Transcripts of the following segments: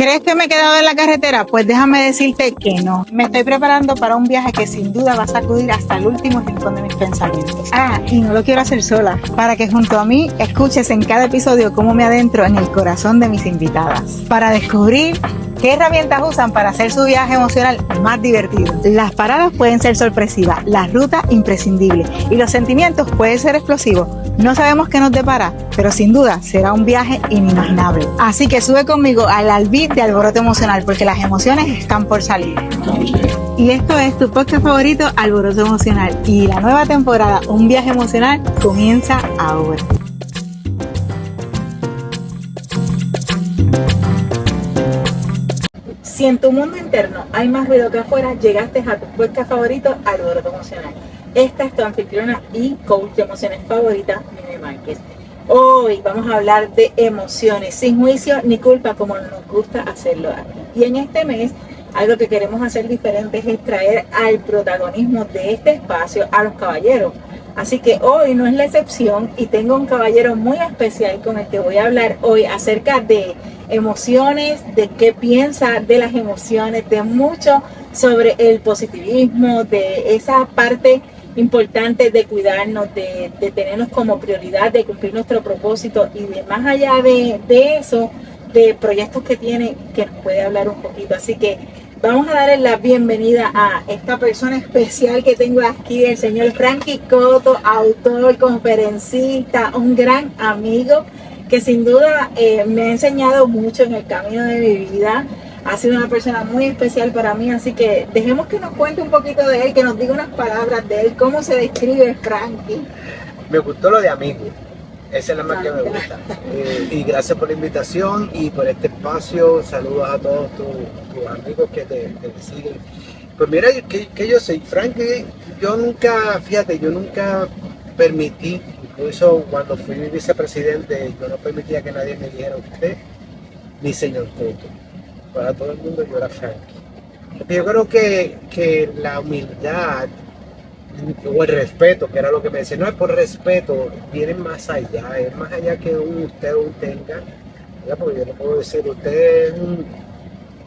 ¿Crees que me he quedado en la carretera? Pues déjame decirte que no. Me estoy preparando para un viaje que sin duda va a sacudir hasta el último rincón de mis pensamientos. Y no lo quiero hacer sola. Para que junto a mí escuches en cada episodio cómo me adentro en el corazón de mis invitadas. Para descubrir qué herramientas usan para hacer su viaje emocional más divertido. Las paradas pueden ser sorpresivas, la ruta imprescindible y los sentimientos pueden ser explosivos. No sabemos qué nos depara, pero sin duda será un viaje inimaginable. Así que sube conmigo al albit de Alboroto Emocional porque las emociones están por salir. Y esto es tu podcast favorito, Alboroto Emocional. Y la nueva temporada, Un Viaje Emocional, comienza ahora. Si en tu mundo interno hay más ruido que afuera, llegaste a tu podcast favorito, Alboroto Emocional. Esta es tu anfitriona y coach de emociones favorita, Mimi Márquez. Hoy vamos a hablar de emociones, sin juicio ni culpa, como nos gusta hacerlo aquí. Y en este mes, algo que queremos hacer diferente es traer al protagonismo de este espacio a los caballeros. Así que hoy no es la excepción y tengo un caballero muy especial con el que voy a hablar hoy acerca de emociones, de qué piensa de las emociones, de mucho sobre el positivismo, de esa parte importante de cuidarnos, de tenernos como prioridad, de cumplir nuestro propósito y de más allá de eso, de proyectos que tiene, que nos puede hablar un poquito. Así que vamos a darle la bienvenida a esta persona especial que tengo aquí, el señor Frankie Coto, autor, conferencista, un gran amigo que sin duda me ha enseñado mucho en el camino de mi vida. Ha sido una persona muy especial para mí, así que dejemos que nos cuente un poquito de él, que nos diga unas palabras de él, cómo se describe Frankie. Me gustó lo de amigo, esa es la más que me gusta. Y gracias por la invitación y por este espacio. Saludos a todos tus amigos que te siguen. Pues mira, que yo soy Frankie, yo nunca permití, incluso cuando fui vicepresidente, yo no permitía que nadie me dijera usted ni señor Coto. Para todo el mundo yo era Frankie. Porque yo creo que la humildad o el respeto, que era lo que me decía, no es por respeto, viene más allá, es más allá que usted o un tenga, ¿verdad? Porque yo no puedo decir usted es un,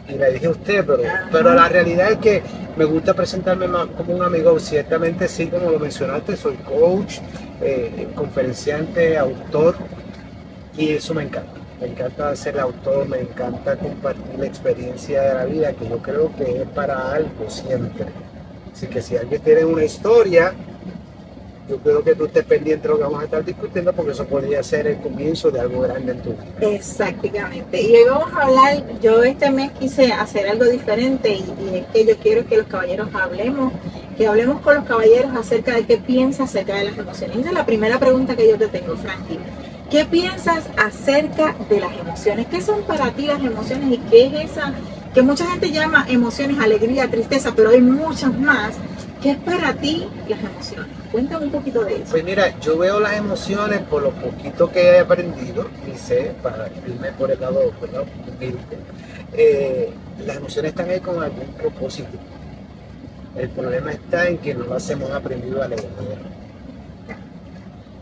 y le dije usted, pero la realidad es que me gusta presentarme más como un amigo. Ciertamente sí, como lo mencionaste, soy coach, conferenciante, autor, y eso me encanta. Me encanta ser autor, me encanta compartir la experiencia de la vida, que yo creo que es para algo siempre. Así que si alguien tiene una historia, yo creo que tú estés pendiente de lo que vamos a estar discutiendo, porque eso podría ser el comienzo de algo grande en tu vida. Exactamente. Y hoy vamos a hablar, yo este mes quise hacer algo diferente y es que yo quiero que los caballeros hablemos con los caballeros acerca de qué piensas acerca de las emociones. Esa es la primera pregunta que yo te tengo, Frankie. ¿Qué piensas acerca de las emociones? ¿Qué son para ti las emociones y qué es esa que mucha gente llama emociones, alegría, tristeza, pero hay muchas más? ¿Qué es para ti las emociones? Cuéntame un poquito de eso. Pues mira, yo veo las emociones por lo poquito que he aprendido y sé, para irme por el lado, ¿verdad? Humilde. Las emociones están ahí con algún propósito. El problema está en que no las hemos aprendido a leer.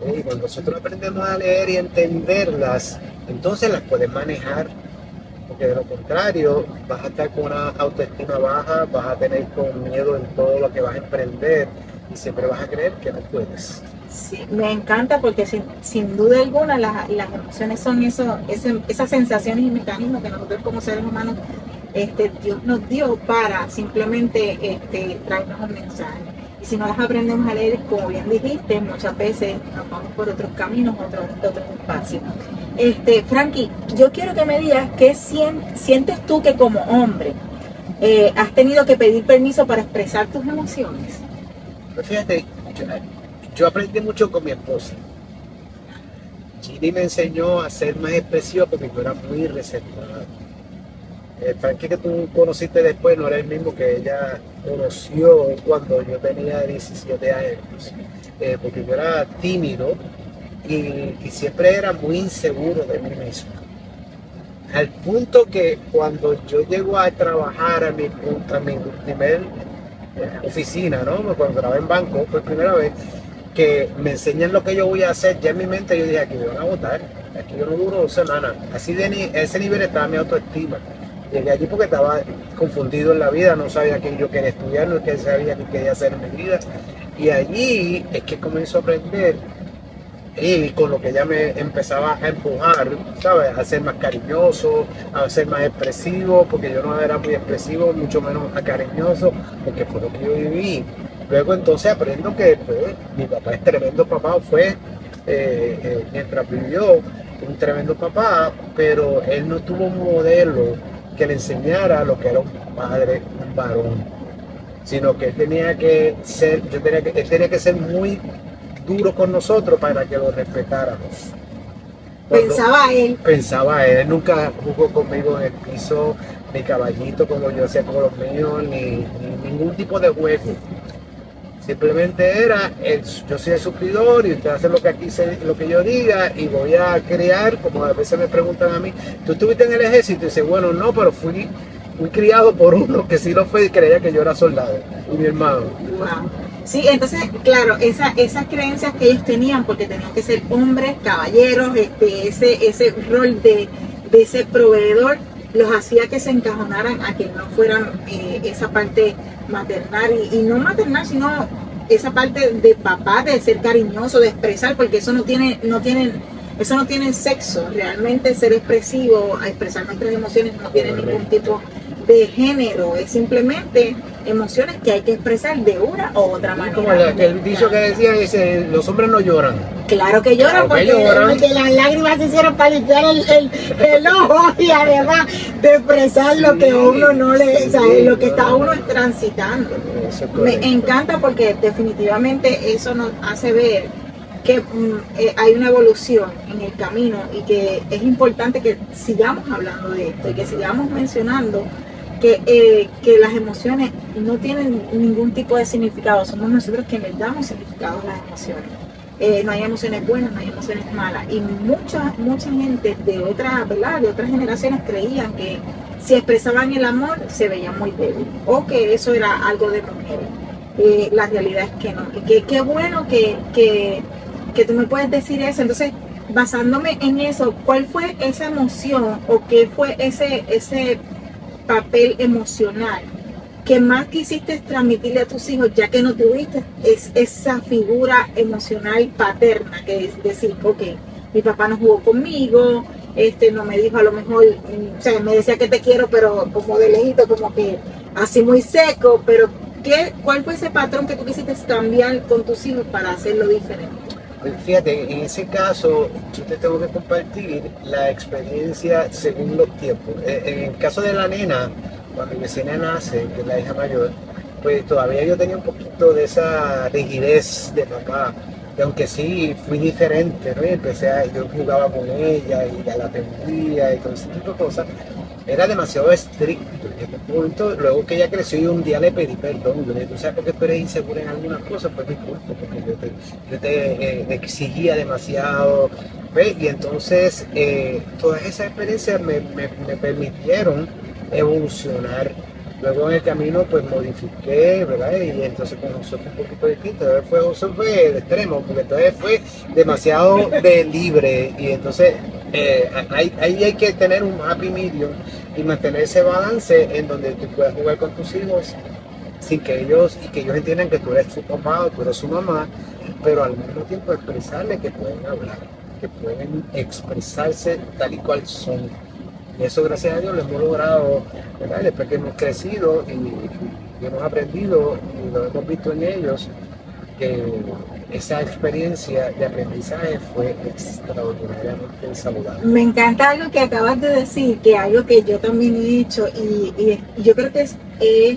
Y cuando nosotros aprendemos a leer y entenderlas, entonces las puedes manejar, porque de lo contrario vas a estar con una autoestima baja, vas a tener con miedo en todo lo que vas a emprender y siempre vas a creer que no puedes. Sí, me encanta porque sin duda alguna las emociones son esas sensaciones y mecanismos que nosotros como seres humanos Dios nos dio para simplemente traernos un mensaje. Y si no las aprendemos a leer, como bien dijiste, muchas veces nos vamos por otros caminos, otros espacios. Frankie, yo quiero que me digas qué sientes tú que como hombre has tenido que pedir permiso para expresar tus emociones. Pero fíjate, yo aprendí mucho con mi esposa. Ginny me enseñó a ser más expresiva porque yo era muy reservado. El Frankie que tú conociste después no era el mismo que ella conoció cuando yo tenía 17 años, porque yo era tímido y siempre era muy inseguro de mí mismo. Al punto que cuando yo llego a trabajar a mi primer oficina, ¿no? Cuando trabajé en banco por primera vez, que me enseñan lo que yo voy a hacer, ya en mi mente yo dije, aquí me van a votar, aquí yo no duro 2 semanas. Así a ese nivel estaba mi autoestima. Llegué allí porque estaba confundido en la vida, no sabía qué yo quería estudiar, no sabía qué quería hacer en mi vida. Y allí es que comencé a aprender y con lo que ella me empezaba a empujar, ¿sabes? A ser más cariñoso, a ser más expresivo, porque yo no era muy expresivo, mucho menos cariñoso, porque fue lo que yo viví. Luego entonces aprendo que pues, mi papá es tremendo papá, fue mientras vivió un tremendo papá, pero él no tuvo un modelo que le enseñara lo que era un padre, un varón, sino que él tenía que ser, él tenía que ser muy duro con nosotros para que lo respetáramos. Pensaba él nunca jugó conmigo en el piso, ni caballito como yo hacía con los míos, ni ningún tipo de juego. Simplemente era, yo soy el suplidor y usted hace lo que aquí lo que yo diga y voy a criar, como a veces me preguntan a mí, ¿tú estuviste en el ejército? Y dice, bueno, no, pero fui criado por uno que sí lo fue y creía que yo era soldado, y mi hermano. Wow. Sí, entonces, claro, esas creencias que ellos tenían, porque tenían que ser hombres, caballeros, ese rol de ese proveedor, los hacía que se encajonaran a que no fueran esa parte maternal, y no maternal, sino esa parte de papá, de ser cariñoso, de expresar, porque eso no tiene sexo. Realmente ser expresivo, a expresar nuestras emociones no tiene ningún tipo de género, es simplemente emociones que hay que expresar de una u otra manera. Como el dicho que decía es, los hombres no lloran. Claro que lloran, porque las lágrimas se hicieron para limpiar el ojo y además de expresar lo que uno no le, o sea, lo que está uno transitando. Me encanta porque definitivamente eso nos hace ver que hay una evolución en el camino y que es importante que sigamos hablando de esto y que sigamos mencionando que las emociones no tienen ningún tipo de significado, somos nosotros quienes damos significado a las emociones. No hay emociones buenas, no hay emociones malas, y mucha gente de otras generaciones creían que si expresaban el amor se veían muy débiles o que eso era algo de mujeres. La realidad es que no, y qué bueno que tú me puedes decir eso. Entonces, basándome en eso, ¿cuál fue esa emoción o qué fue ese papel emocional que más quisiste transmitirle a tus hijos, ya que no tuviste esa figura emocional paterna, que es decir, ok, mi papá no jugó conmigo, no me dijo a lo mejor, o sea, me decía que te quiero, pero como de lejito, como que así muy seco, pero ¿cuál fue ese patrón que tú quisiste cambiar con tus hijos para hacerlo diferente? Fíjate, en ese caso yo te tengo que compartir la experiencia según los tiempos. En el caso de la nena, cuando Yesenia nace, que es la hija mayor, pues todavía yo tenía un poquito de esa rigidez de papá. Y aunque sí fui diferente, ¿no? Yo jugaba con ella y la atendía y todo ese tipo de cosas, era demasiado estricto. Luego que ella creció y un día le pedí perdón, yo le dije, ¿tú sabes por qué tú eres insegura en algunas cosas? Pues mi culpa, porque yo te exigía demasiado, ¿ves? Y entonces todas esas experiencias me permitieron evolucionar. Luego en el camino pues modifiqué, ¿verdad? Y entonces con José fue un poquito distinto. José fue de extremo, porque entonces fue demasiado de libre. Y entonces ahí hay que tener un happy medium y mantener ese balance en donde tú puedas jugar con tus hijos sin que ellos entiendan que tú eres su papá o tú eres su mamá, pero al mismo tiempo expresarle que pueden hablar, que pueden expresarse tal y cual son. Y eso, gracias a Dios, lo hemos logrado, ¿verdad? Después que hemos crecido y hemos aprendido y lo hemos visto en ellos, que esa experiencia de aprendizaje fue extraordinariamente saludable. Me encanta algo que acabas de decir, que algo que yo también he hecho y yo creo que es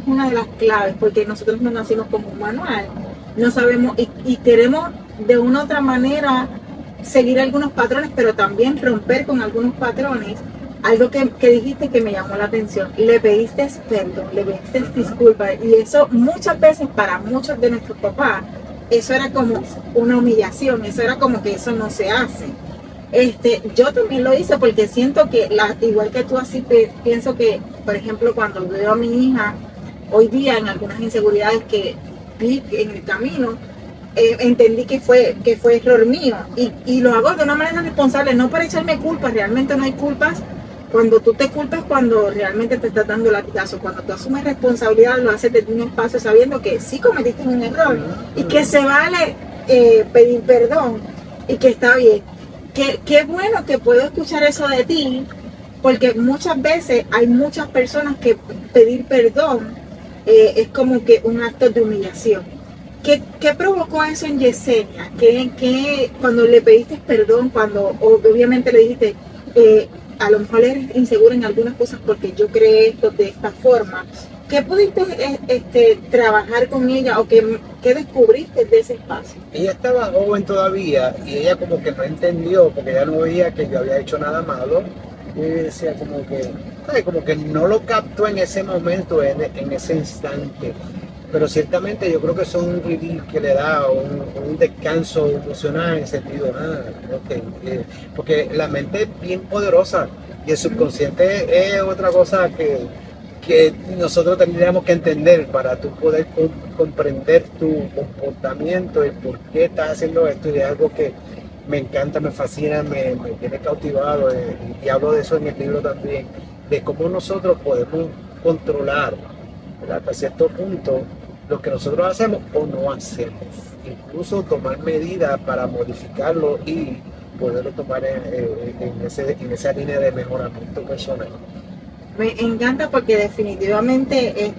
una de las claves, porque nosotros no nacimos como un manual, no sabemos y queremos de una u otra manera seguir algunos patrones, pero también romper con algunos patrones. Algo que dijiste que me llamó la atención, le pediste perdón, le pediste disculpas, y eso muchas veces para muchos de nuestros papás, eso era como una humillación, eso era como que eso no se hace. Yo también lo hice porque siento que, igual que tú así, pienso que, por ejemplo, cuando veo a mi hija, hoy día en algunas inseguridades que vi en el camino, entendí que fue error mío, y lo hago de una manera responsable, no para echarme culpas, realmente no hay culpas cuando tú te culpas, cuando realmente te estás dando latigazo. Cuando tú asumes responsabilidad, lo haces desde un espacio sabiendo que sí cometiste un error y que se vale pedir perdón y que está bien. Qué bueno que puedo escuchar eso de ti, porque muchas veces hay muchas personas que pedir perdón es como que un acto de humillación. ¿Qué provocó eso en Yesenia? Cuando le pediste perdón, cuando obviamente le dijiste, a lo mejor eres insegura en algunas cosas porque yo creé esto de esta forma, ¿qué pudiste trabajar con ella o qué descubriste de ese espacio? Ella estaba joven todavía y ella como que no entendió, porque ella no veía que yo había hecho nada malo. Y decía como que, ay, como que no lo captó en ese momento, en ese instante. Pero ciertamente yo creo que eso es un relief que le da un descanso emocional en el sentido, porque la mente es bien poderosa y el subconsciente es otra cosa que nosotros tendríamos que entender para tú poder comprender tu comportamiento, el por qué estás haciendo esto, y es algo que me encanta, me fascina, me tiene cautivado, y hablo de eso en el libro también, de cómo nosotros podemos controlar, ¿verdad?, hasta cierto punto lo que nosotros hacemos o no hacemos, incluso tomar medidas para modificarlo y poderlo tomar en esa línea de mejoramiento personal. Me encanta porque definitivamente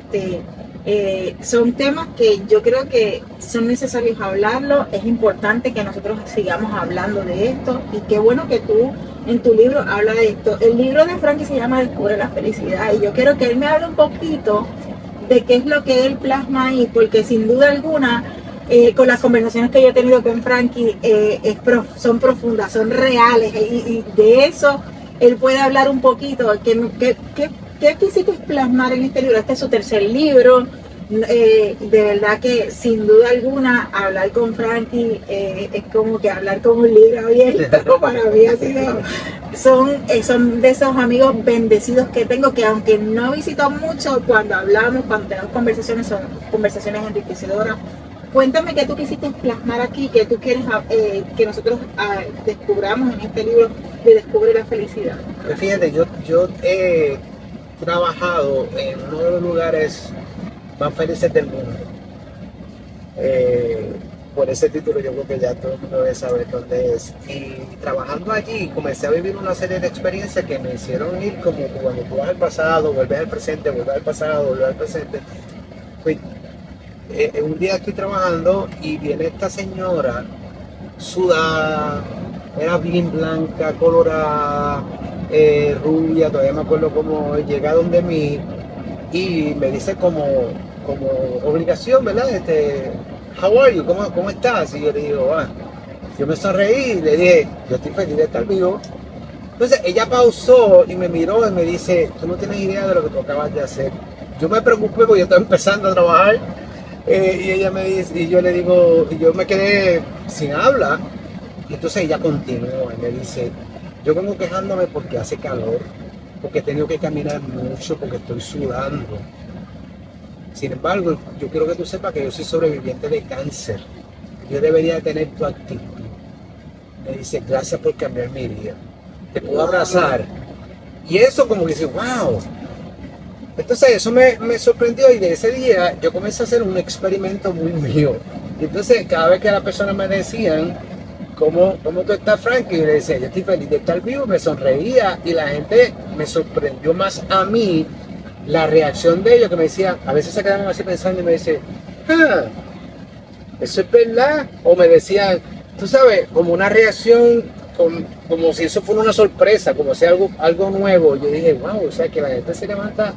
son temas que yo creo que son necesarios hablarlo. Es importante que nosotros sigamos hablando de esto y qué bueno que tú en tu libro hablas de esto. El libro de Frankie se llama Descubre la felicidad y yo quiero que él me hable un poquito de qué es lo que él plasma ahí, porque sin duda alguna con las conversaciones que yo he tenido con Frankie son profundas, son reales y de eso él puede hablar un poquito. ¿Qué quisiste plasmar en este libro? Este es su tercer libro. De verdad que sin duda alguna hablar con Frankie es como que hablar con un libro abierto. Para mí ha sido, son de esos amigos bendecidos que tengo, que aunque no visito mucho, cuando hablamos, cuando tenemos conversaciones, son conversaciones enriquecedoras. Cuéntame qué tú quisiste plasmar aquí, qué tú quieres que nosotros descubramos en este libro de Descubre la felicidad. Pues fíjate, yo he trabajado en uno de los lugares más felices del mundo. Por ese título yo creo que ya todo el mundo debe saber dónde es. Y trabajando allí comencé a vivir una serie de experiencias que me hicieron ir como cuando tú vas al pasado, vuelves al presente, vuelves al pasado, vuelves al presente. Pues, un día estoy trabajando y viene esta señora sudada, era bien blanca, colorada, rubia, todavía me acuerdo cómo llega donde mí y me dice como obligación, ¿verdad? How are you? ¿Cómo estás? Y yo le digo, yo me sonreí y le dije, yo estoy feliz de estar vivo. Entonces ella pausó y me miró y me dice, tú no tienes idea de lo que tú acabas de hacer. Yo me preocupé porque yo estaba empezando a trabajar y ella me dice, y yo le digo, y yo me quedé sin habla. Y entonces ella continuó y me dice, yo vengo quejándome porque hace calor, porque he tenido que caminar mucho, porque estoy sudando. Sin embargo, yo quiero que tú sepas que yo soy sobreviviente de cáncer. Yo debería tener tu actitud. Me dice, gracias por cambiar mi vida. Te puedo abrazar. Y eso como que dice, wow. Entonces eso me sorprendió y de ese día yo comencé a hacer un experimento muy mío. Y entonces cada vez que las personas me decían, ¿cómo tú estás, Frankie? Y le decía, yo estoy feliz de estar vivo, me sonreía y la gente me sorprendió más a mí la reacción de ellos, que me decían, a veces se quedaban así pensando y me decían, ¿eso es verdad? O me decían, tú sabes, como una reacción, como si eso fuera una sorpresa, como si algo nuevo. Yo dije, wow, o sea, que la gente se levanta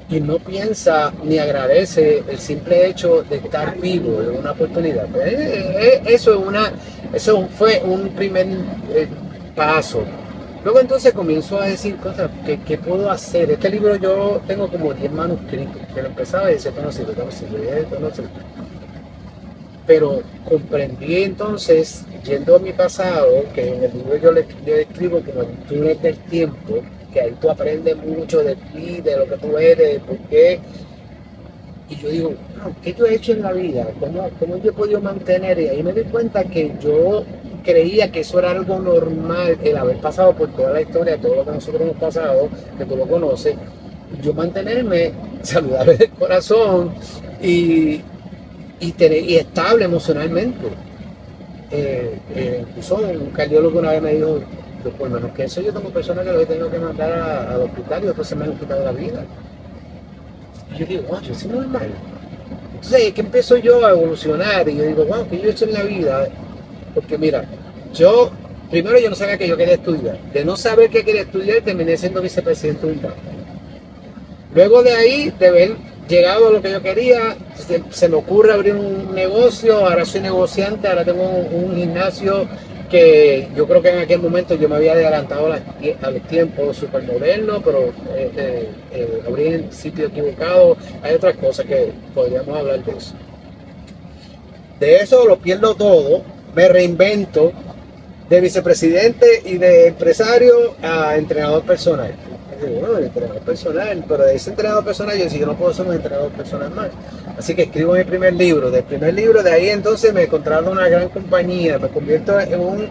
y no piensa ni agradece el simple hecho de estar vivo, de una oportunidad. Eso fue un primer paso. Luego entonces comienzo a decir cosas, ¿qué puedo hacer? Este libro yo tengo como 10 manuscritos, que lo empezaba y decía, esto no sirve. Pero comprendí entonces, yendo a mi pasado, que en el libro yo le escribo como el túnel del tiempo, que ahí tú aprendes mucho de ti, de lo que tú eres, de por qué. Y yo digo, ¿qué yo he hecho en la vida? ¿Cómo yo he podido mantener? Y ahí me di cuenta que yo creía que eso era algo normal, el haber pasado por toda la historia, todo lo que nosotros hemos pasado, que tú lo conoces, yo mantenerme saludable del corazón y estable emocionalmente. Incluso un cardiólogo una vez me dijo, yo, por menos que eso, yo tengo personas que lo he tenido que mandar al hospital y otros se me han quitado la vida. Y yo digo, wow, yo soy normal. Entonces es que empiezo yo a evolucionar y yo digo, wow, ¿qué yo he hecho en la vida? Porque mira, primero yo no sabía que yo quería estudiar. De no saber que quería estudiar, terminé siendo vicepresidente de un banco. Luego de ahí, de haber llegado a lo que yo quería, se me ocurre abrir un negocio. Ahora soy negociante, ahora tengo un gimnasio que yo creo que en aquel momento yo me había adelantado a los tiempos, súper moderno, pero abrí en el sitio equivocado. Hay otras cosas que podríamos hablar de eso. De eso lo pierdo todo, me reinvento de vicepresidente y de empresario a entrenador personal. Bueno, entrenador personal, pero de ese entrenador personal yo decía, yo no puedo ser un entrenador personal más. Así que escribo mi primer libro. Del primer libro, de ahí entonces me contrato una gran compañía, me convierto en un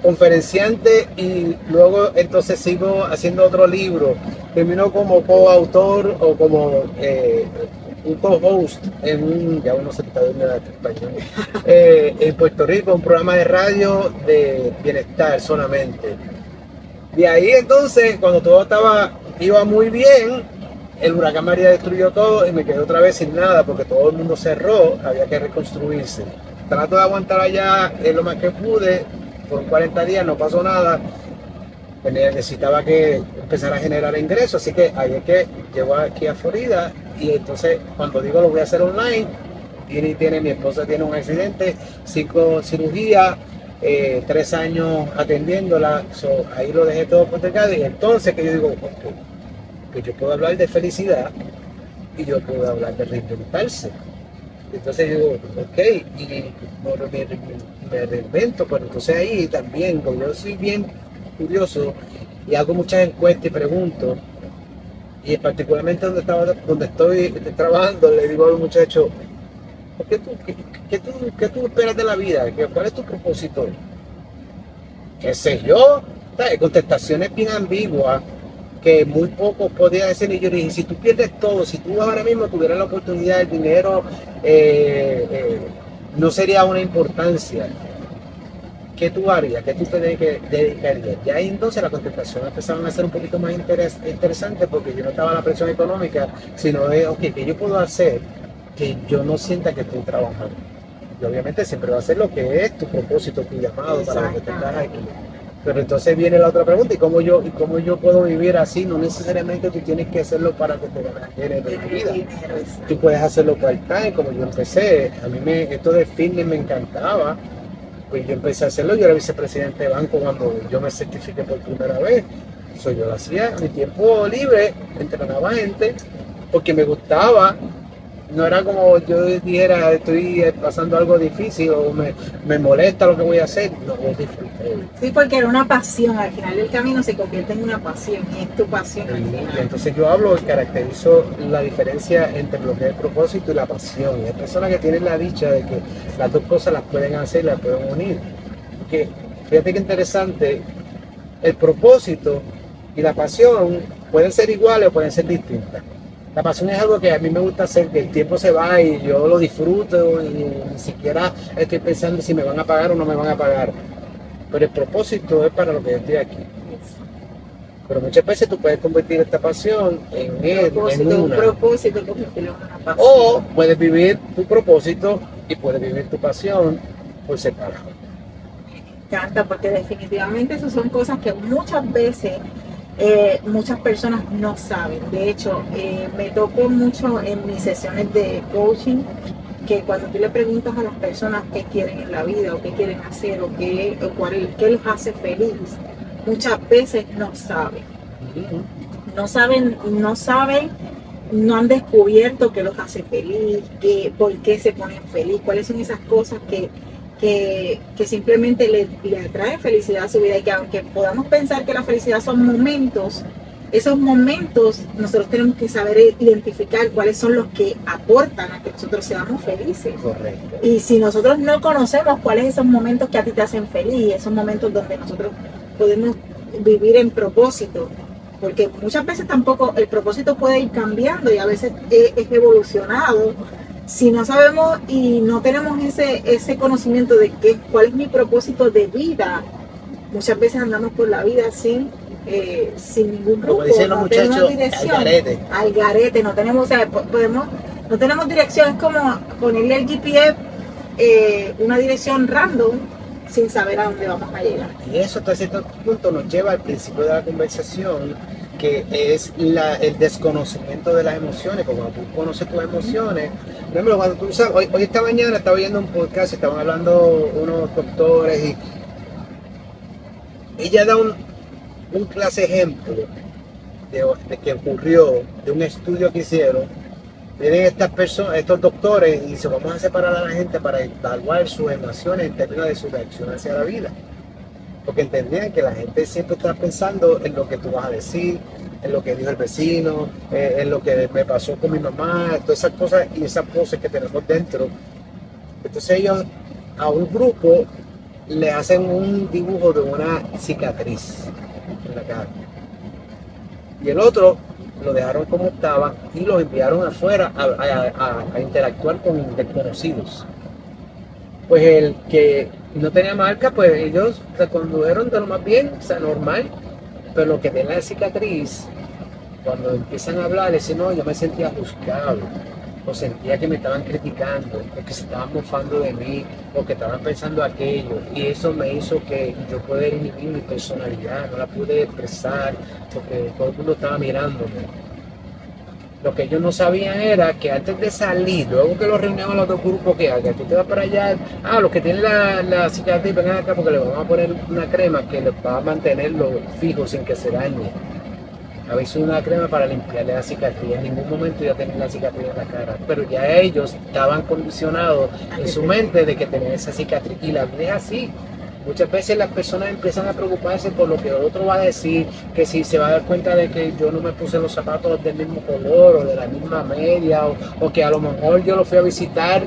conferenciante y luego entonces sigo haciendo otro libro. Termino como coautor o como un co-host ya uno se está viendo en español, en Puerto Rico, un programa de radio de bienestar solamente. De ahí entonces, cuando todo iba muy bien, el huracán María destruyó todo y me quedé otra vez sin nada porque todo el mundo cerró, había que reconstruirse. Trato de aguantar allá lo más que pude, por 40 días no pasó nada, necesitaba que empezar a generar ingresos, así que ahí es que llego aquí a Florida y entonces cuando digo lo voy a hacer online, mi esposa tiene un accidente, 5 cirugías, 3 años atendiéndola, ahí lo dejé todo postergado y entonces que yo digo, que yo puedo hablar de felicidad y yo puedo hablar de reinventarse. Entonces yo digo, ok, y me reinvento, pero entonces ahí también, como yo soy bien curioso y hago muchas encuestas y pregunto, y particularmente donde estoy trabajando, le digo a los muchachos, ¿qué tú esperas de la vida? ¿Cuál es tu propósito? ¿Qué sé yo? Contestaciones bien ambiguas que muy pocos podían decir. Y yo dije, si tú pierdes todo, si tú ahora mismo tuvieras la oportunidad, el dinero no sería una importancia, ¿qué tú harías? ¿Qué tú te dedicarías? Y ahí entonces las contestaciones empezaron a ser un poquito más interesantes porque yo no estaba en la presión económica, sino de, ok, ¿qué yo puedo hacer que yo no sienta que estoy trabajando? Y obviamente siempre va a ser lo que es tu propósito, tu llamado para lo que te estás aquí. Pero entonces viene la otra pregunta, ¿y cómo yo puedo vivir así? No necesariamente tú tienes que hacerlo para que te ganes de la vida. Tú puedes hacerlo part-time, como yo empecé. A mí esto de fitness me encantaba. Pues yo empecé a hacerlo, yo era vicepresidente de banco cuando yo me certifiqué por primera vez. Yo lo hacía en mi tiempo libre, entrenaba gente, porque me gustaba. No era como yo dijera, estoy pasando algo difícil o me molesta lo que voy a hacer. No, yo disfruté. Sí, porque era una pasión, al final del camino se convierte en una pasión y es tu pasión al final. Entonces yo hablo y caracterizo la diferencia entre lo que es el propósito y la pasión. Y hay personas que tienen la dicha de que las dos cosas las pueden hacer, las pueden unir. Porque fíjate que interesante, el propósito y la pasión pueden ser iguales o pueden ser distintas. La pasión es algo que a mí me gusta hacer, que el tiempo se va y yo lo disfruto y ni siquiera estoy pensando si me van a pagar o no me van a pagar. Pero el propósito es para lo que yo estoy aquí. Pero muchas veces tú puedes convertir esta pasión en un propósito, convertirlo en una pasión. O puedes vivir tu propósito y puedes vivir tu pasión por separado. Me encanta, porque definitivamente esas son cosas que muchas veces muchas personas no saben. De hecho, me toco mucho en mis sesiones de coaching que cuando tú le preguntas a las personas qué quieren en la vida o qué quieren hacer o qué los hace feliz, muchas veces no saben. No saben, no han descubierto qué los hace feliz, por qué se ponen feliz, cuáles son esas cosas que simplemente le atrae felicidad a su vida, y que aunque podamos pensar que la felicidad son momentos, esos momentos nosotros tenemos que saber identificar cuáles son los que aportan a que nosotros seamos felices. Correcto. Y si nosotros no conocemos cuáles son esos momentos que a ti te hacen feliz, esos momentos donde nosotros podemos vivir en propósito, porque muchas veces tampoco el propósito puede ir cambiando y a veces es evolucionado. Si no sabemos y no tenemos ese conocimiento de cuál es mi propósito de vida, muchas veces andamos por la vida sin ningún rumbo, no tenemos dirección, al garete, no tenemos, o sea, no tenemos dirección, es como ponerle al GPS una dirección random sin saber a dónde vamos a llegar. Y eso hasta cierto punto nos lleva al principio de la conversación, que es el desconocimiento de las emociones. Porque cuando tú conoces tus emociones, por ejemplo, cuando tú sabes, hoy esta mañana estaba viendo un podcast y estaban hablando unos doctores y ella da un clase ejemplo de que ocurrió, de un estudio que hicieron. Vienen estas personas, estos doctores, y dicen, vamos a separar a la gente para evaluar sus emociones en términos de su reacción hacia la vida. Porque entendían que la gente siempre está pensando en lo que tú vas a decir, en lo que dijo el vecino, en lo que me pasó con mi mamá, todas esas cosas y esas voces que tenemos dentro. Entonces ellos a un grupo le hacen un dibujo de una cicatriz en la cara. Y el otro lo dejaron como estaba y los enviaron afuera a interactuar con desconocidos. Pues el que no tenía marca, pues ellos se condujeron de lo más bien, o sea, normal. Pero lo que tiene la cicatriz, cuando empiezan a hablar, dicen, no, yo me sentía juzgado, o sentía que me estaban criticando, o que se estaban mofando de mí, o que estaban pensando aquello. Y eso me hizo que yo pudiera inhibir mi personalidad, no la pude expresar, porque todo el mundo estaba mirándome. Lo que ellos no sabían era que antes de salir, luego que los reunían los dos grupos, que tú te vas para allá, los que tienen la cicatriz, vengan acá porque le vamos a poner una crema que les va a mantenerlo fijo sin que se dañe. Habéis una crema para limpiarle la cicatriz, en ningún momento ya tenían la cicatriz en la cara, pero ya ellos estaban condicionados en su mente de que tenían esa cicatriz, y la vida es así. Muchas veces las personas empiezan a preocuparse por lo que el otro va a decir, que si se va a dar cuenta de que yo no me puse los zapatos del mismo color o de la misma media, o que a lo mejor yo lo fui a visitar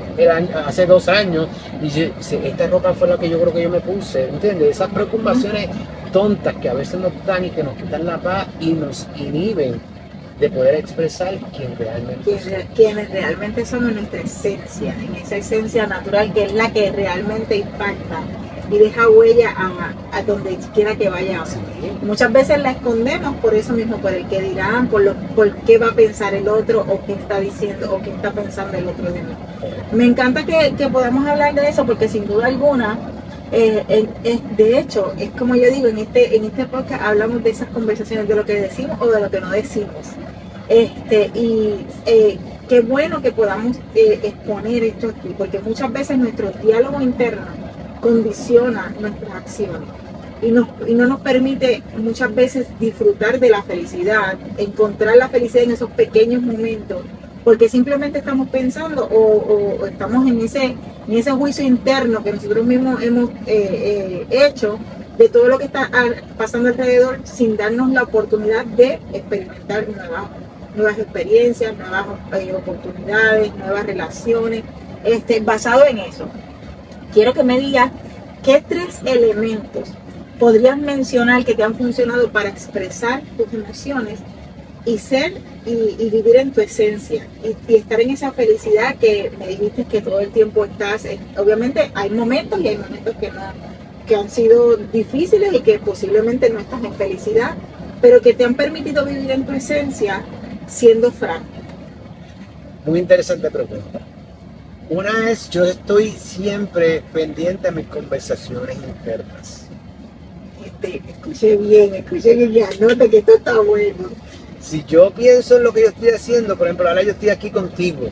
hace 2 años y esta ropa fue la que yo creo que yo me puse, ¿entiendes? Esas preocupaciones tontas que a veces nos dan y que nos quitan la paz y nos inhiben de poder expresar quienes realmente somos, nuestra esencia, en esa esencia natural que es la que realmente impacta y deja huella a donde quiera que vayamos. Sí. Muchas veces la escondemos por eso mismo, por el que dirán, por qué va a pensar el otro, o qué está diciendo, o qué está pensando el otro de mí. Me encanta que podamos hablar de eso, porque sin duda alguna, de hecho, es como yo digo, en este podcast hablamos de esas conversaciones, de lo que decimos o de lo que no decimos. Qué bueno que podamos exponer esto aquí, porque muchas veces nuestro diálogo interno condiciona nuestras acciones y no nos permite muchas veces disfrutar de la felicidad, encontrar la felicidad en esos pequeños momentos, porque simplemente estamos pensando o estamos en ese juicio interno que nosotros mismos hemos hecho de todo lo que está pasando alrededor, sin darnos la oportunidad de experimentar nuevas experiencias, nuevas oportunidades, nuevas relaciones, basado en eso. Quiero que me digas qué 3 elementos podrías mencionar que te han funcionado para expresar tus emociones y vivir en tu esencia y estar en esa felicidad que me dijiste que todo el tiempo estás en. Obviamente hay momentos y hay momentos que han sido difíciles y que posiblemente no estás en felicidad, pero que te han permitido vivir en tu esencia siendo franco. Muy interesante pregunta. Una es, yo estoy siempre pendiente a mis conversaciones internas. Escuché bien, y anota que esto está bueno. Si yo pienso en lo que yo estoy haciendo, por ejemplo, ahora yo estoy aquí contigo,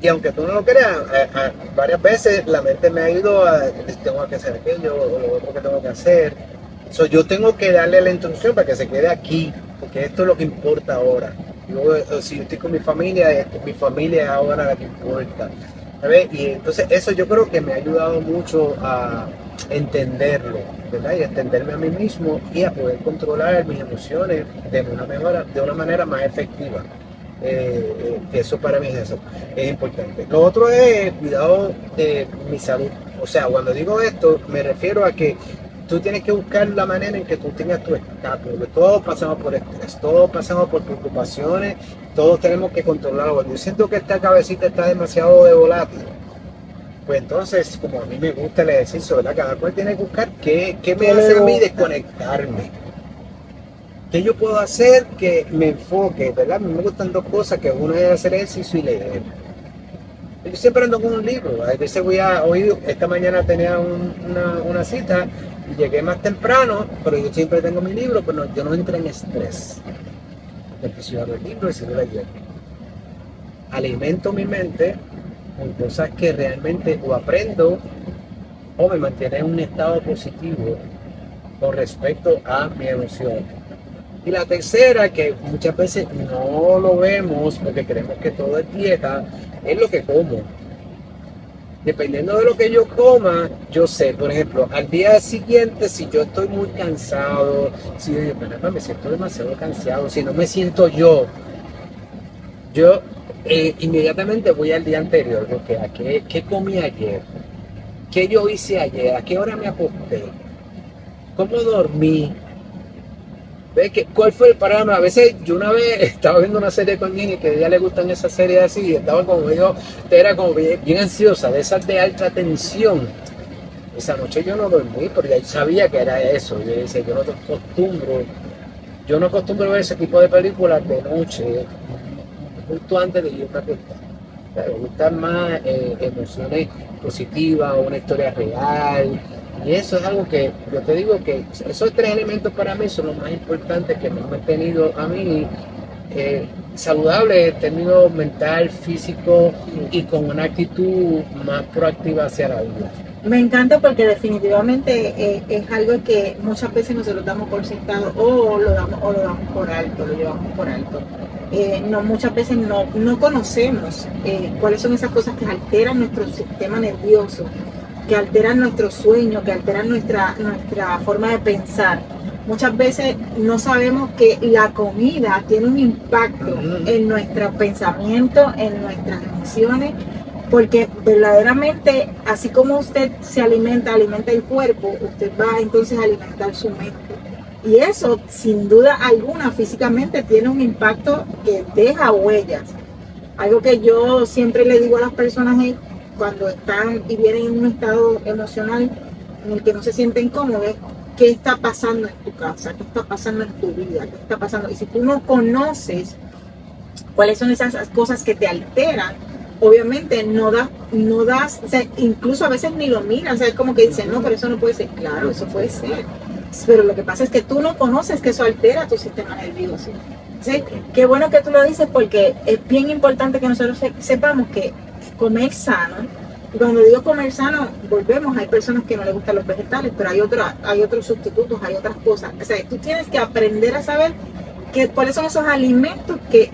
y aunque tú no lo creas, varias veces la mente me ha ido a, tengo que hacer aquello, o lo otro que tengo que hacer. Yo tengo que darle la instrucción para que se quede aquí, porque esto es lo que importa ahora. Si yo estoy con mi familia es ahora la que importa. ¿Sabes? Y entonces eso yo creo que me ha ayudado mucho a entenderlo, ¿verdad? Y entenderme a mí mismo y a poder controlar mis emociones de una manera más efectiva. Que eso para mí es importante. Lo otro es cuidado de mi salud. O sea, cuando digo esto, me refiero a que tú tienes que buscar la manera en que tú tengas tu escape, porque todos pasamos por estrés, todos pasamos por preocupaciones, todos tenemos que controlarlo. Cuando yo siento que esta cabecita está demasiado de volátil, pues entonces, como a mí me gusta el ejercicio, ¿verdad? Cada cual tiene que buscar qué me hace a mí desconectarme. ¿Qué yo puedo hacer que me enfoque, verdad? A mí me gustan dos cosas, que uno es hacer ejercicio y leer. Yo siempre ando con un libro. A veces hoy, esta mañana tenía una cita y llegué más temprano, pero yo siempre tengo mi libro, pero yo no entro en estrés. Empiezo a leer el libro y sigo leyendo. Alimento mi mente con cosas que realmente o aprendo o me mantiene en un estado positivo con respecto a mi emoción. Y la tercera, que muchas veces no lo vemos porque creemos que todo es dieta, es lo que como. Dependiendo de lo que yo coma, yo sé, por ejemplo, al día siguiente, si yo estoy muy cansado, si yo digo, me siento demasiado cansado, si no me siento yo inmediatamente voy al día anterior, porque ¿qué comí ayer? ¿Qué yo hice ayer? ¿A qué hora me acosté? ¿Cómo dormí? ¿Cuál fue el panorama? A veces yo una vez estaba viendo una serie con Nini que a ella le gustan esas series así y estaba como era como bien ansiosa, de esas de alta tensión. Esa noche yo no dormí porque ya sabía que era eso. Yo decía, yo no acostumbro ver ese tipo de películas de noche, justo antes de irme a acostar. Me gustan más emociones positivas, una historia real. Y eso es algo que yo te digo que esos tres elementos para mí son los más importantes que me han mantenido a mí saludable en términos mental, físico y con una actitud más proactiva hacia la vida. Me encanta porque definitivamente es algo que muchas veces nosotros damos por sentado o lo damos por alto, lo llevamos por alto. Muchas veces no conocemos cuáles son esas cosas que alteran nuestro sistema nervioso, que alteran nuestro sueño, que alteran nuestra forma de pensar. Muchas veces no sabemos que la comida tiene un impacto en nuestro pensamiento, en nuestras emociones, porque verdaderamente, así como usted se alimenta el cuerpo, usted va entonces a alimentar su mente. Y eso, sin duda alguna, físicamente tiene un impacto que deja huellas. Algo que yo siempre le digo a las personas es, cuando están y vienen en un estado emocional en el que no se sienten cómodos, ¿qué está pasando en tu casa? ¿Qué está pasando en tu vida? ¿Qué está pasando? Y si tú no conoces cuáles son esas cosas que te alteran, obviamente no das, o sea, incluso a veces ni lo miras, o sea, es como que dicen, no, pero eso no puede ser. Claro, eso puede ser. Pero lo que pasa es que tú no conoces que eso altera tu sistema nervioso. ¿Sí? Qué bueno que tú lo dices porque es bien importante que nosotros sepamos que comer sano, y cuando digo comer sano, volvemos, hay personas que no les gustan los vegetales, pero hay otros sustitutos, hay otras cosas. O sea, tú tienes que aprender a saber cuáles son esos alimentos que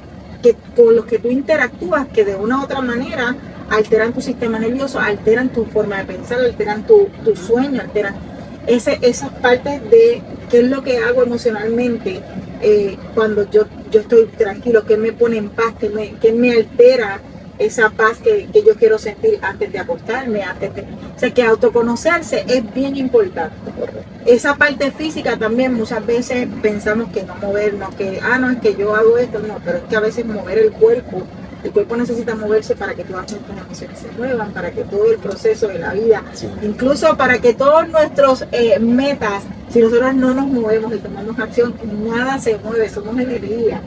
con los que tú interactúas, que de una u otra manera alteran tu sistema nervioso, alteran tu forma de pensar, alteran tu sueño, alteran esas partes de qué es lo que hago emocionalmente cuando yo estoy tranquilo, qué me pone en paz, qué me altera esa paz que yo quiero sentir antes de acostarme, o sea, que autoconocerse es bien importante. Esa parte física también muchas veces pensamos que no movernos, no, es que yo hago esto, no, pero es que a veces mover el cuerpo necesita moverse para que todas nuestras emociones se muevan, para que todo el proceso de la vida, incluso para que todos nuestros metas, si nosotros no nos movemos y tomamos acción, nada se mueve, somos energía.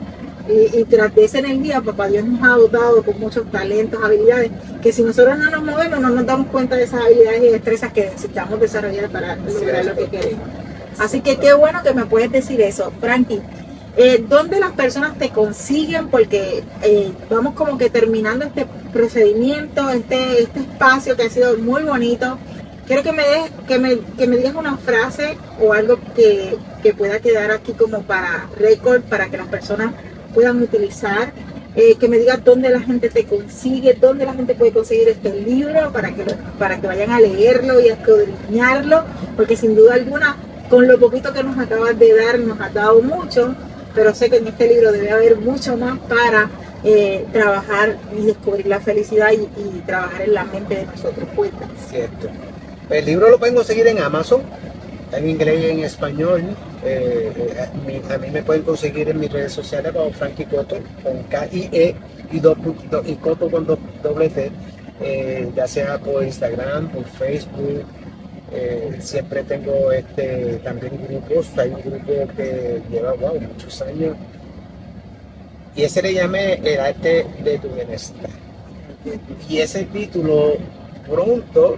Y tras de esa energía, papá Dios nos ha dotado con muchos talentos, habilidades, que si nosotros no nos movemos, no nos damos cuenta de esas habilidades y destrezas que necesitamos desarrollar para lograr lo que queremos. Así que qué bueno que me puedes decir eso. Frankie, ¿dónde las personas te consiguen? Porque vamos como que terminando este procedimiento, este espacio que ha sido muy bonito. Quiero que me digas una frase o algo que pueda quedar aquí como para récord, para que las personas puedan utilizar que me digas dónde la gente te consigue, dónde la gente puede conseguir este libro para que vayan a leerlo y a escudriñarlo, porque sin duda alguna, con lo poquito que nos acabas de dar, nos has dado mucho, pero sé que en este libro debe haber mucho más para trabajar y descubrir la felicidad y trabajar en la mente de nosotros. Cuéntanos. Cierto. El libro lo pueden conseguir en Amazon, en inglés y en español. A mí me pueden conseguir en mis redes sociales como Frankie Cotto, con K-I-E y Cotto con doble T, ya sea por Instagram, por Facebook. Siempre tengo también grupos. Hay un grupo que lleva muchos años y ese le llamé El arte de tu bienestar. Y ese título pronto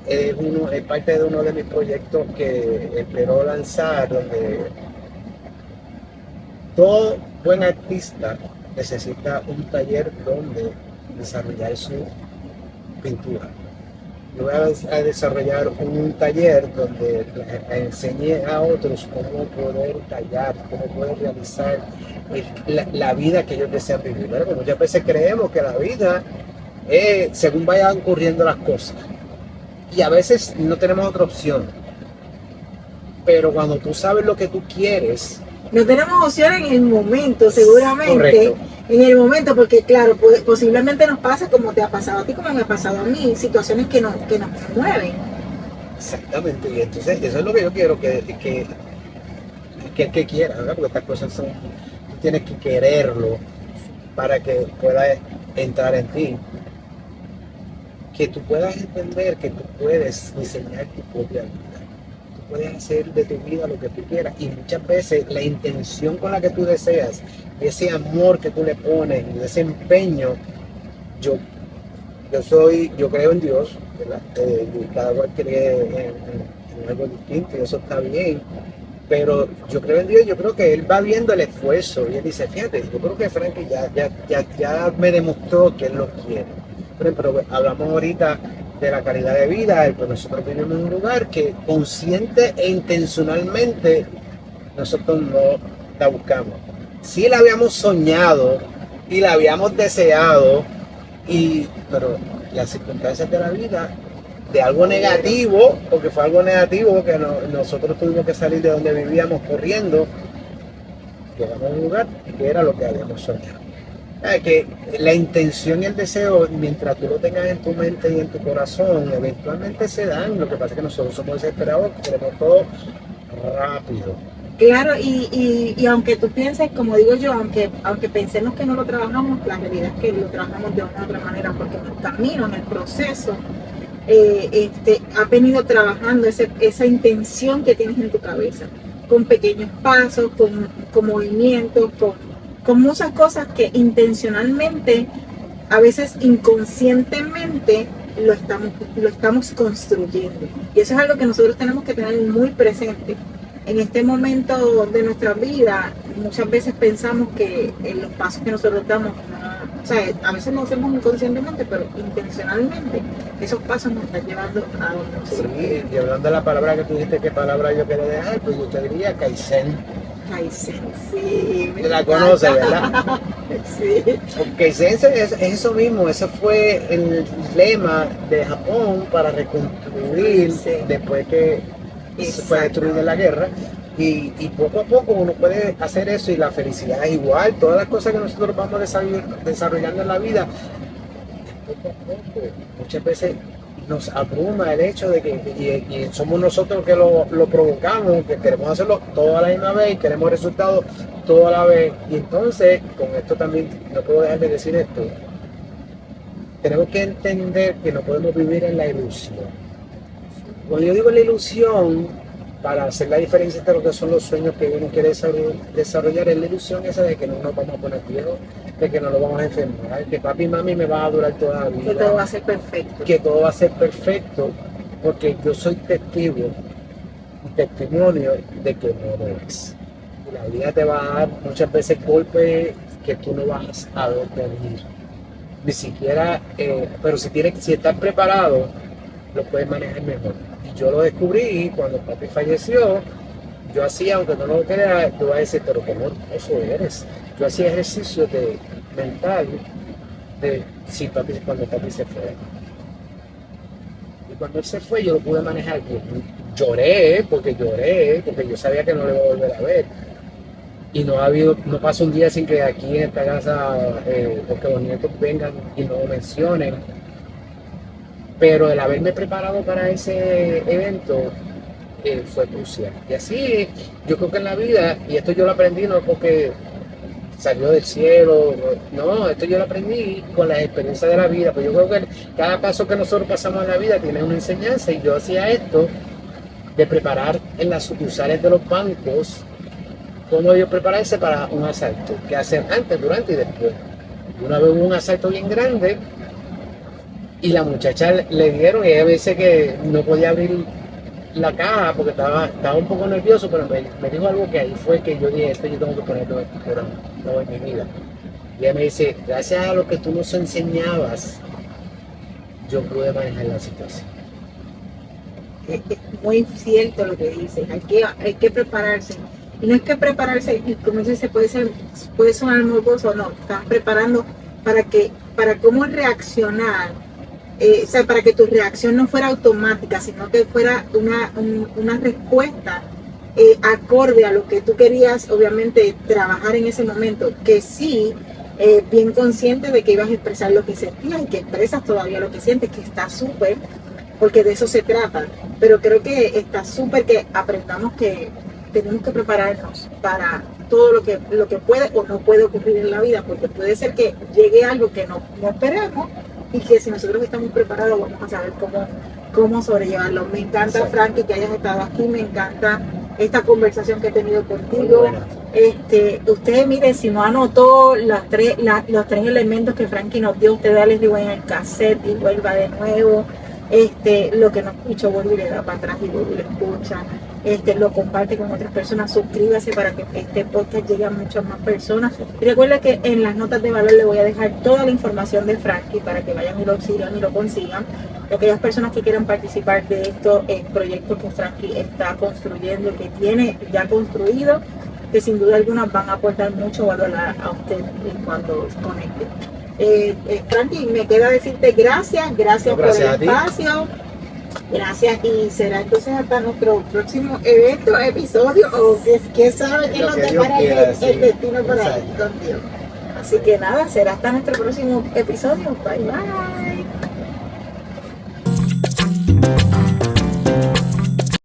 es parte de uno de mis proyectos que espero lanzar, donde todo buen artista necesita un taller donde desarrollar su pintura. Yo voy a desarrollar un taller donde enseñe a otros cómo poder tallar, cómo poder realizar la vida que ellos desean vivir. Porque muchas veces creemos que la vida es según vayan ocurriendo las cosas. Y a veces no tenemos otra opción. Pero cuando tú sabes lo que tú quieres... No tenemos opción en el momento, seguramente. Correcto. En el momento, porque claro, posiblemente nos pasa como te ha pasado a ti, como me ha pasado a mí, situaciones que nos mueven. Exactamente, y entonces eso es lo que yo quiero que el que quiera, ¿verdad? Porque estas cosas tú tienes que quererlo para que pueda entrar en ti. Que tú puedas entender que tú puedes diseñar tu propia vida. Tú puedes hacer de tu vida lo que tú quieras. Y muchas veces la intención con la que tú deseas, y ese amor que tú le pones, y ese empeño, yo creo en Dios, ¿verdad? Y cada cual cree en algo distinto y eso está bien. Pero yo creo en Dios, yo creo que Él va viendo el esfuerzo y Él dice, fíjate, yo creo que Frankie ya me demostró que Él lo quiere. Pero hablamos ahorita de la calidad de vida, pues nosotros vivimos en un lugar que consciente e intencionalmente nosotros no la buscamos. Sí la habíamos soñado y la habíamos deseado, pero las circunstancias de la vida, de algo negativo, porque fue algo negativo que nosotros tuvimos que salir de donde vivíamos corriendo, llegamos a un lugar que era lo que habíamos soñado. Que la intención y el deseo, mientras tú lo tengas en tu mente y en tu corazón, eventualmente se dan. Lo que pasa es que nosotros somos desesperados, queremos todo rápido. Claro, y aunque tú pienses, como digo yo, aunque pensemos que no lo trabajamos, la realidad es que lo trabajamos de una u otra manera, porque en el camino, en el proceso, has venido trabajando esa intención que tienes en tu cabeza, con pequeños pasos, con movimientos, con muchas cosas que intencionalmente, a veces inconscientemente, lo estamos construyendo. Y eso es algo que nosotros tenemos que tener muy presente. En este momento de nuestra vida, muchas veces pensamos que en los pasos que nosotros damos, o sea, a veces lo hacemos inconscientemente, pero intencionalmente, esos pasos nos están llevando a donde nosotros queremos. Y hablando de la palabra que tú dijiste, ¿qué palabra yo quería dejar? Pues yo te diría Kaizen. Kaizen, sí. Te la conoces, ¿verdad? Sí. Kaizen es eso mismo, ese fue el lema de Japón para reconstruir después que se fue destruida la guerra. Y poco a poco uno puede hacer eso y la felicidad es igual. Todas las cosas que nosotros vamos desarrollando en la vida, poco a poco, muchas veces nos abruma el hecho de que y somos nosotros que lo provocamos, que queremos hacerlo toda la misma vez y queremos resultados toda la vez. Y entonces, con esto también no puedo dejar de decir esto, tenemos que entender que no podemos vivir en la ilusión. Cuando yo digo la ilusión, para hacer la diferencia entre lo que son los sueños que uno quiere desarrollar, es la ilusión esa de que no nos vamos a poner viejos, de que no nos vamos a enfermar, que papi y mami me van a durar toda la vida. Que todo va a ser perfecto. Que todo va a ser perfecto, porque yo soy testigo y testimonio de que no lo es. Y la vida te va a dar muchas veces golpes que tú no vas a ver venir. Ni siquiera, pero si estás preparado, lo puedes manejar mejor. Y yo lo descubrí cuando papi falleció. Yo hacía, aunque no lo creas, yo voy a decir, pero ¿cómo eso eres? Yo hacía ejercicio de mental de si cuando papi se fue. Y cuando él se fue, yo lo pude manejar bien. Lloré, porque yo sabía que no le iba a volver a ver. Y no pasa un día sin que aquí en esta casa, porque los nietos vengan y no lo mencionen. Pero el haberme preparado para ese evento fue crucial. Y así, yo creo que en la vida, y esto yo lo aprendí no porque salió del cielo, no, esto yo lo aprendí con las experiencias de la vida, pues yo creo que cada paso que nosotros pasamos en la vida tiene una enseñanza, y yo hacía esto de preparar en las sucursales de los bancos cómo ellos prepararse para un asalto, qué hacer antes, durante y después. Y una vez hubo un asalto bien grande y la muchacha le dieron, y ella me dice que no podía abrir la caja porque estaba un poco nervioso, pero me dijo algo que ahí fue que yo dije, esto yo tengo que ponerlo en mi vida. Y ella me dice, gracias a lo que tú nos enseñabas, yo pude manejar la situación. Es muy cierto lo que dices, hay que prepararse. Y no es que prepararse, y como dices, puede sonar morboso, no, estás preparando para cómo reaccionar, o sea, para que tu reacción no fuera automática, sino que fuera una respuesta acorde a lo que tú querías, obviamente, trabajar en ese momento, que sí, bien consciente de que ibas a expresar lo que sentías y que expresas todavía lo que sientes, que está súper, porque de eso se trata, pero creo que está súper que aprendamos que tenemos que prepararnos para todo lo que puede o no puede ocurrir en la vida, porque puede ser que llegue algo que no esperemos, y que si nosotros estamos preparados vamos a saber cómo sobrellevarlo. Me encanta, Frankie, que hayas estado aquí, me encanta esta conversación que he tenido contigo. Usted, mire, si no anotó los tres elementos que Frankie nos dio, usted dale rewind en el cassette y vuelva de nuevo. Lo que no escuchó, vuelve y le da para atrás y vuelve y lo escucha. Lo comparte con otras personas, suscríbase para que este podcast llegue a muchas más personas. Y recuerda que en las notas de valor le voy a dejar toda la información de Frankie para que vayan y lo sigan y lo consigan. Aquellas personas que quieran participar de estos proyectos que Frankie está construyendo, que tiene ya construido, que sin duda alguna van a aportar mucho valor a usted cuando se conecte. Frankie, me queda decirte gracias por el espacio. Gracias, y será entonces hasta nuestro próximo episodio, o que sabe que nos depara el destino por ahí con Dios. Así que nada, será hasta nuestro próximo episodio. Bye bye.